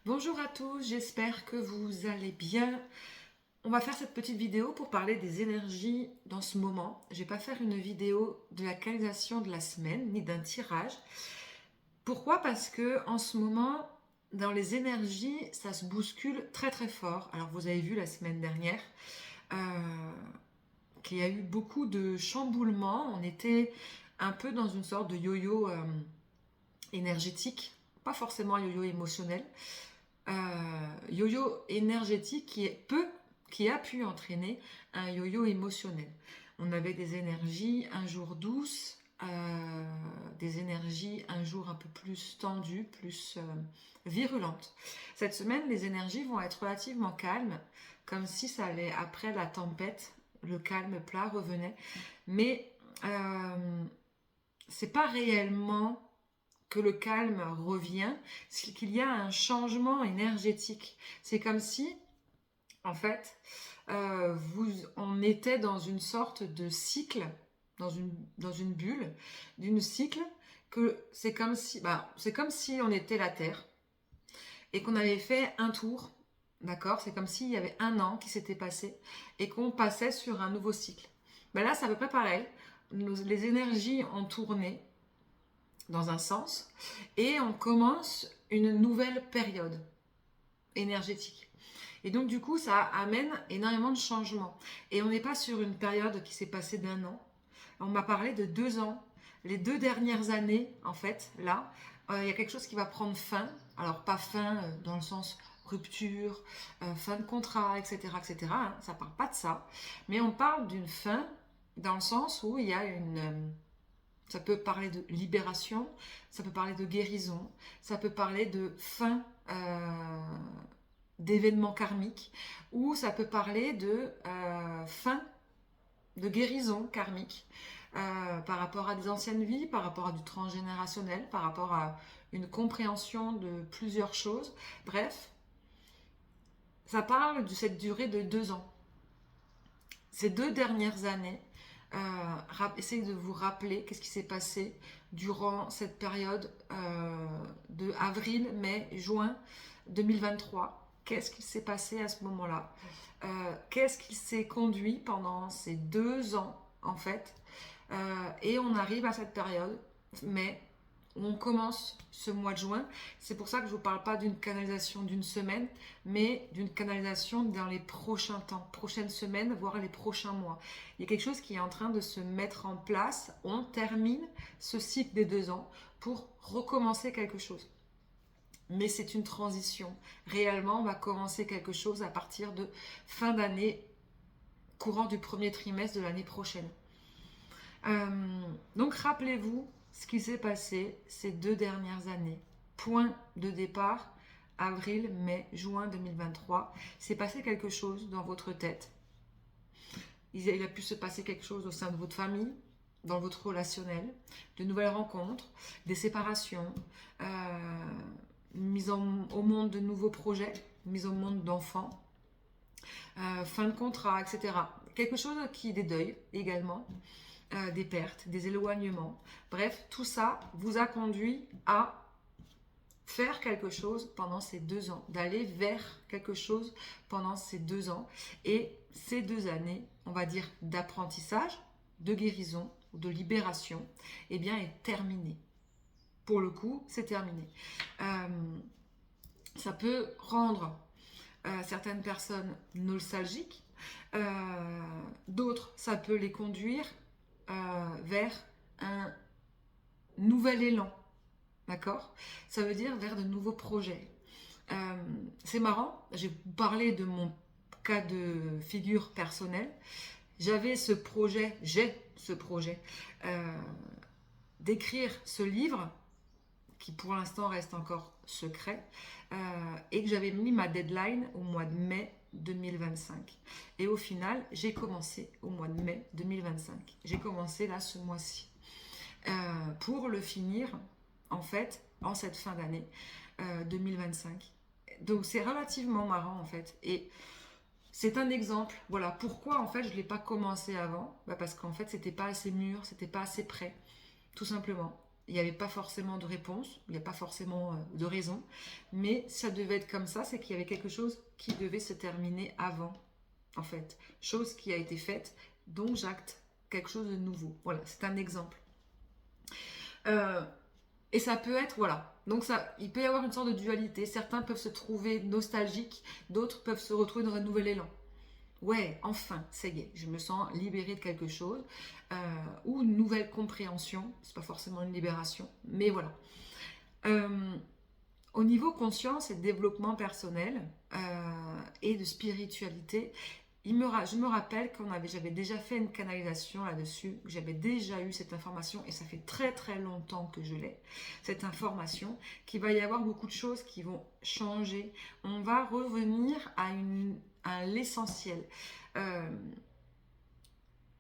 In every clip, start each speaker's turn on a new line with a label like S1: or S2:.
S1: Bonjour à tous, j'espère que vous allez bien. On va faire cette petite vidéo pour parler des énergies dans ce moment. Je ne vais pas faire une vidéo de la canalisation de la semaine, ni d'un tirage. Pourquoi? Parce que en ce moment, dans les énergies, ça se bouscule très très fort. Alors vous avez vu la semaine dernière qu'il y a eu beaucoup de chamboulements. On était un peu dans une sorte de yo-yo énergétique, pas forcément un yo-yo émotionnel. Yo-yo énergétique qui a pu entraîner un yo-yo émotionnel. On avait des énergies un jour douces, des énergies un jour un peu plus tendues, plus virulentes. Cette semaine, les énergies vont être relativement calmes, comme si ça allait après la tempête, le calme plat revenait. Mais c'est pas réellement que le calme revient, c'est qu'il y a un changement énergétique. C'est comme si, en fait, on était dans une sorte de cycle, dans une bulle, d'une cycle, que c'est comme si on était la Terre et qu'on avait fait un tour, d'accord? C'est comme s'il y avait un an qui s'était passé et qu'on passait sur un nouveau cycle. Ben là, c'est à peu près pareil. Les énergies ont tourné dans un sens, et on commence une nouvelle période énergétique. Et donc du coup, ça amène énormément de changements. Et on n'est pas sur une période qui s'est passée d'un an. On m'a parlé de 2 ans. Les 2 dernières années, en fait, là, il y a quelque chose qui va prendre fin. Alors pas fin dans le sens rupture, fin de contrat, etc., etc. Hein, ça parle pas de ça. Mais on parle d'une fin dans le sens où il y a ça peut parler de libération, ça peut parler de guérison, ça peut parler de fin d'événements karmiques, ou ça peut parler de fin de guérison karmique par rapport à des anciennes vies, par rapport à du transgénérationnel, par rapport à une compréhension de plusieurs choses. Bref, ça parle de cette durée de 2 ans. Ces 2 dernières années, essayez de vous rappeler qu'est-ce qui s'est passé durant cette période de avril, mai, juin 2023. Qu'est-ce qui s'est passé à ce moment-là? Qu'est-ce qui s'est conduit pendant ces 2 ans, en fait? Et on arrive à cette période, mai, on commence ce mois de juin. C'est pour ça que je ne vous parle pas d'une canalisation d'une semaine, mais d'une canalisation dans les prochains temps, prochaines semaines, voire les prochains mois. Il y a quelque chose qui est en train de se mettre en place. On termine ce cycle des 2 ans pour recommencer quelque chose. Mais c'est une transition. Réellement, on va commencer quelque chose à partir de fin d'année, courant du premier trimestre de l'année prochaine. Donc rappelez-vous ce qui s'est passé ces 2 dernières années. Point de départ, avril, mai, juin 2023. C'est passé quelque chose dans votre tête. Il a pu se passer quelque chose au sein de votre famille, dans votre relationnel, de nouvelles rencontres, des séparations, mise au monde de nouveaux projets, mise au monde d'enfants, fin de contrat, etc. Quelque chose qui des deuils également. Des pertes, des éloignements. Bref, tout ça vous a conduit à faire quelque chose pendant ces 2 ans, d'aller vers quelque chose pendant ces 2 ans. Et ces 2 années, on va dire d'apprentissage, de guérison, de libération, eh bien, est terminée. Pour le coup, c'est terminé. Ça peut rendre certaines personnes nostalgiques, d'autres, ça peut les conduire vers un nouvel élan, d'accord? Ça veut dire vers de nouveaux projets. C'est marrant, j'ai parlé de mon cas de figure personnelle. J'ai ce projet d'écrire ce livre qui pour l'instant reste encore secret, et que j'avais mis ma deadline au mois de mai 2025. Et au final, j'ai commencé au mois de mai 2025. J'ai commencé là ce mois-ci. Pour le finir, en fait, en cette fin d'année 2025. Donc c'est relativement marrant en fait. Et c'est un exemple. Voilà pourquoi en fait je ne l'ai pas commencé avant. Parce qu'en fait c'était pas assez mûr, c'était pas assez prêt, tout simplement. il n'y avait pas forcément de réponse, il n'y a pas forcément de raison, mais ça devait être comme ça, c'est qu'il y avait quelque chose qui devait se terminer avant, en fait. Chose qui a été faite, donc j'acte quelque chose de nouveau. Voilà, c'est un exemple. Et ça peut être, voilà. Donc ça, il peut y avoir une sorte de dualité. Certains peuvent se trouver nostalgiques, d'autres peuvent se retrouver dans un nouvel élan. Ouais, enfin, ça y est, je me sens libérée de quelque chose. Ou une nouvelle compréhension. C'est pas forcément une libération, mais voilà. Au niveau conscience et développement personnel et de spiritualité, je me rappelle j'avais déjà fait une canalisation là-dessus, que j'avais déjà eu cette information et ça fait très très longtemps que je l'ai, cette information, qu'il va y avoir beaucoup de choses qui vont changer. On va revenir à l'essentiel.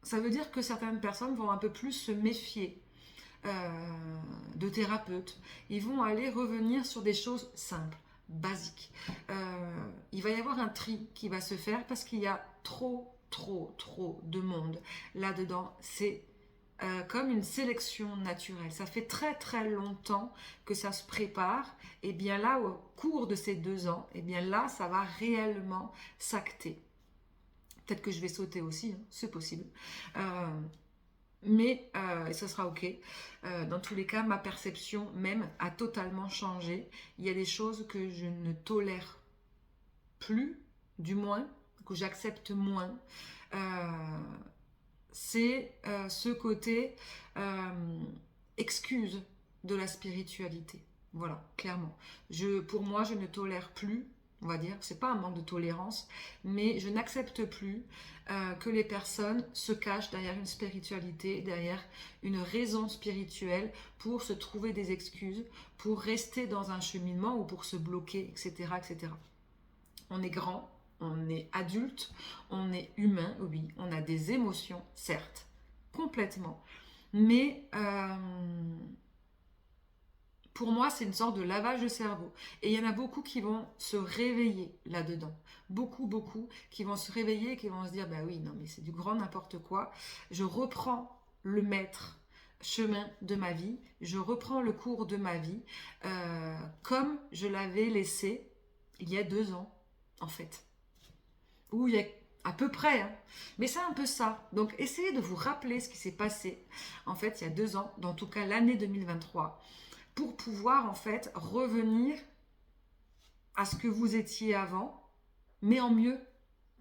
S1: Ça veut dire que certaines personnes vont un peu plus se méfier de thérapeutes. Ils vont aller revenir sur des choses simples, basiques. Il va y avoir un tri qui va se faire parce qu'il y a trop de monde là-dedans. C'est comme une sélection naturelle. Ça fait très très longtemps que ça se prépare. Et bien là, au cours de ces 2 ans, et bien là, ça va réellement s'acter. Peut-être que je vais sauter aussi, hein, c'est possible. Mais ça sera ok. Dans tous les cas, ma perception même a totalement changé. Il y a des choses que je ne tolère plus, du moins, que j'accepte moins. C'est ce côté excuse de la spiritualité. Voilà, clairement. Pour moi, je ne tolère plus, on va dire, c'est pas un manque de tolérance, mais je n'accepte plus que les personnes se cachent derrière une spiritualité, derrière une raison spirituelle pour se trouver des excuses, pour rester dans un cheminement ou pour se bloquer, etc., etc. On est grand, on est adulte, on est humain, oui, on a des émotions, certes, complètement, mais pour moi, c'est une sorte de lavage de cerveau. Et il y en a beaucoup qui vont se réveiller là-dedans. Beaucoup qui vont se réveiller et qui vont se dire, bah oui, non, mais c'est du grand n'importe quoi. Je reprends le maître chemin de ma vie, je reprends le cours de ma vie comme je l'avais laissé il y a 2 ans, en fait. Ou il y a à peu près, hein. Mais c'est un peu ça. Donc essayez de vous rappeler ce qui s'est passé, en fait, il y a 2 ans, dans tout cas l'année 2023, pour pouvoir en fait revenir à ce que vous étiez avant, mais en mieux.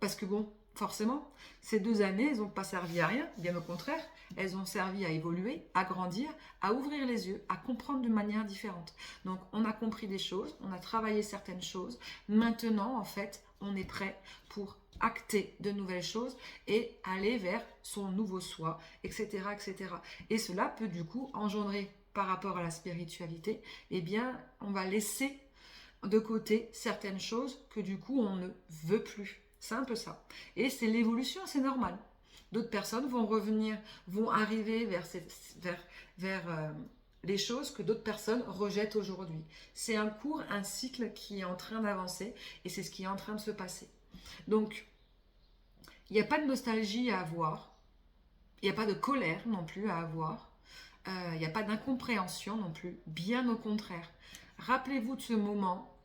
S1: Parce que bon, forcément, ces 2 années, elles n'ont pas servi à rien, bien au contraire, elles ont servi à évoluer, à grandir, à ouvrir les yeux, à comprendre de manière différente. Donc on a compris des choses, on a travaillé certaines choses, maintenant en fait, on est prêt pour acter de nouvelles choses et aller vers son nouveau soi, etc., etc. Et cela peut du coup engendrer par rapport à la spiritualité, eh bien, on va laisser de côté certaines choses que du coup, on ne veut plus. C'est un peu ça. Et c'est l'évolution, c'est normal. D'autres personnes vont revenir, vont arriver vers les choses que d'autres personnes rejettent aujourd'hui. C'est un cours, un cycle qui est en train d'avancer et c'est ce qui est en train de se passer. Donc, il n'y a pas de nostalgie à avoir, il n'y a pas de colère non plus à avoir. Il n'y a pas d'incompréhension non plus, bien au contraire. Rappelez-vous de ce moment,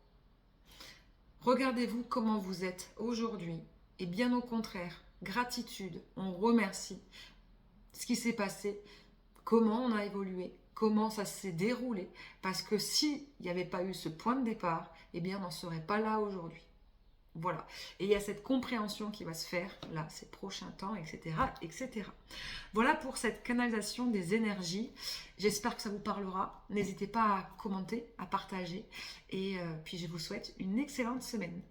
S1: regardez-vous comment vous êtes aujourd'hui, et bien au contraire, gratitude, on remercie ce qui s'est passé, comment on a évolué, comment ça s'est déroulé, parce que s'il n'y avait pas eu ce point de départ, eh bien on n'en serait pas là aujourd'hui. Voilà. Et il y a cette compréhension qui va se faire là, ces prochains temps, etc., etc. Voilà pour cette canalisation des énergies. J'espère que ça vous parlera. N'hésitez pas à commenter, à partager. Et puis je vous souhaite une excellente semaine.